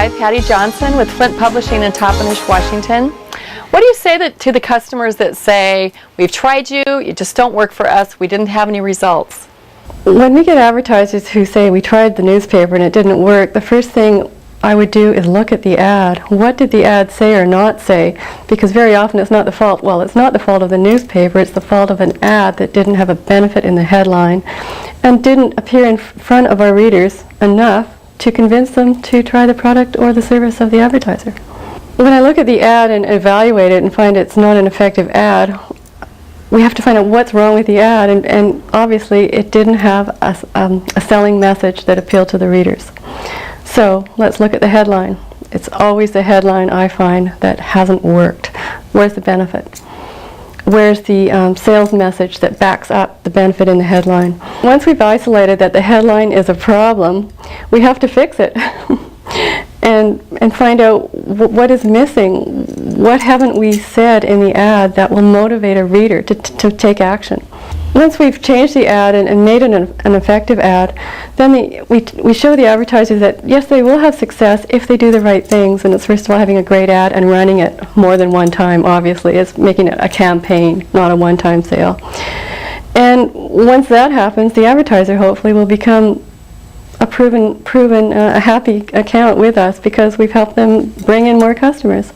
Hi, Patty Johnson with Flint Publishing in Toppenish, Washington. What do you say to the customers that say, we've tried you, you just don't work for us, we didn't have any results? When we get advertisers who say we tried the newspaper and it didn't work, the first thing I would do is look at the ad. What did the ad say or not say? Because very often it's not the fault, well, it's not the fault of the newspaper, it's the fault of an ad that didn't have a benefit in the headline and didn't appear in front of our readers enough to convince them to try the product or the service of the advertiser. When I look at the ad and evaluate it and find it's not an effective ad, we have to find out what's wrong with the ad, and obviously it didn't have a selling message that appealed to the readers. So let's look at the headline. It's always the headline I find that hasn't worked. Where's the benefit? Where's the sales message that backs up the benefit in the headline? Once we've isolated that the headline is a problem, we have to fix it and find out what is missing. What haven't we said in the ad that will motivate a reader to take action? Once we've changed the ad and made it an effective ad, then we show the advertisers that yes, they will have success if they do the right things. And it's first of all having a great ad and running it more than one time, obviously. It's making it a campaign, not a one-time sale. And once that happens, the advertiser hopefully will become a proven a happy account with us because we've helped them bring in more customers.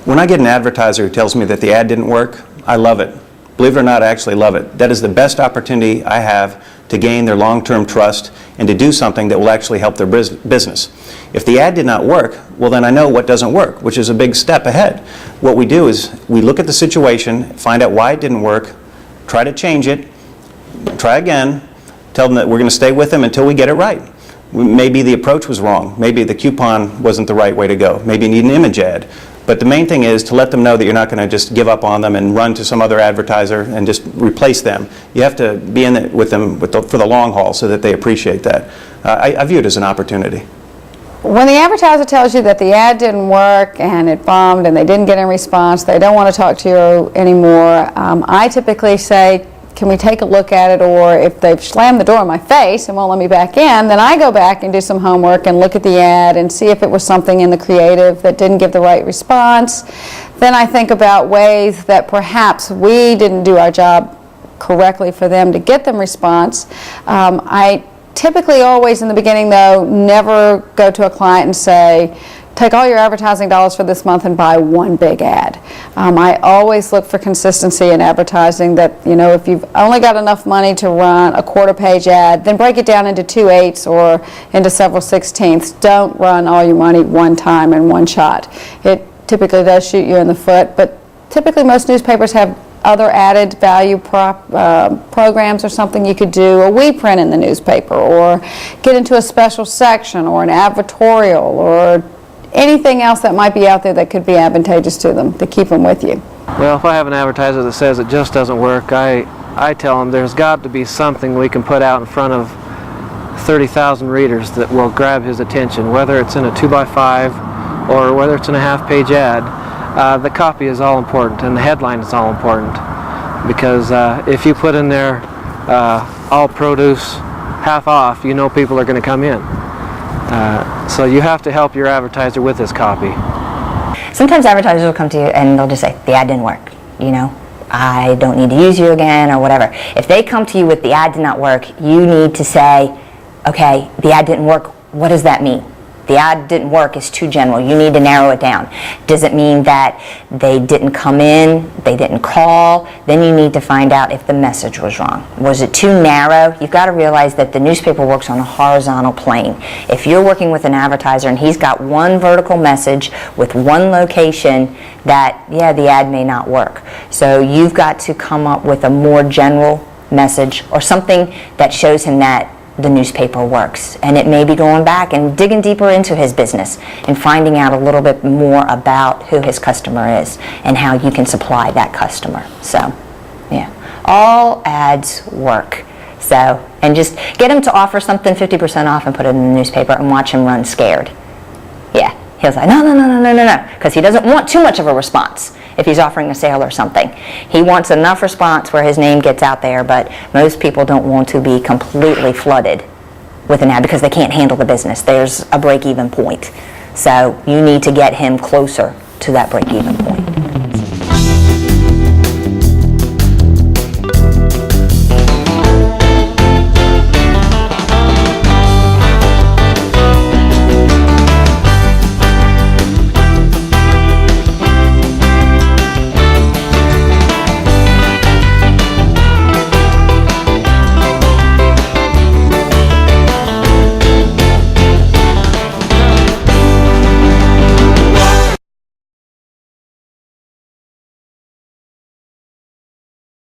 When I get an advertiser who tells me that the ad didn't work, I love it. Believe it or not, I actually love it. That is the best opportunity I have to gain their long-term trust and to do something that will actually help their business. If the ad did not work, well then I know what doesn't work, which is a big step ahead. What we do is we look at the situation, find out why it didn't work, try to change it, try again, tell them that we're going to stay with them until we get it right. Maybe the approach was wrong. Maybe the coupon wasn't the right way to go. Maybe you need an image ad. But the main thing is to let them know that you're not going to just give up on them and run to some other advertiser and just replace them. You have to be in it with them for the long haul so that they appreciate that. I view it as an opportunity. When the advertiser tells you that the ad didn't work and it bombed and they didn't get a response, they don't want to talk to you anymore, I typically say, can we take a look at it? Or if they've slammed the door in my face and won't let me back in, then I go back and do some homework and look at the ad and see if it was something in the creative that didn't give the right response. Then I think about ways that perhaps we didn't do our job correctly for them to get them response. I typically always in the beginning though never go to a client and say, take all your advertising dollars for this month and buy one big ad. I always look for consistency in advertising that, you know, if you've only got enough money to run a quarter-page ad, then break it down into 2/8 or into several 16ths. Don't run all your money one time in one shot. It typically does shoot you in the foot, but typically most newspapers have other added value programs or something you could do, a we print in the newspaper, or get into a special section or an advertorial or anything else that might be out there that could be advantageous to them to keep them with you. Well, if I have an advertiser that says it just doesn't work, I tell them there's got to be something we can put out in front of 30,000 readers that will grab his attention, whether it's in a 2x5 or whether it's in a half-page ad. The copy is all important and the headline is all important because if you put in there all produce half off, you know people are going to come in. So you have to help your advertiser with this copy. Sometimes advertisers will come to you and they'll just say, the ad didn't work, you know, I don't need to use you again or whatever. If they come to you with the ad did not work, you need to say, okay, the ad didn't work, what does that mean? The ad didn't work is too general. You need to narrow it down. Does it mean that they didn't come in, they didn't call? Then you need to find out if the message was wrong. Was it too narrow? You've got to realize that the newspaper works on a horizontal plane. If you're working with an advertiser and he's got one vertical message with one location, that, yeah, the ad may not work. So you've got to come up with a more general message or something that shows him that the newspaper works, and it may be going back and digging deeper into his business and finding out a little bit more about who his customer is and how you can supply that customer. So yeah, all ads work. So, and just get him to offer something 50% off and put it in the newspaper and watch him run scared. Yeah, he'll say no, because he doesn't want too much of a response. If he's offering a sale or something, he wants enough response where his name gets out there, but most people don't want to be completely flooded with an ad because they can't handle the business. There's a break-even point. So you need to get him closer to that break-even point.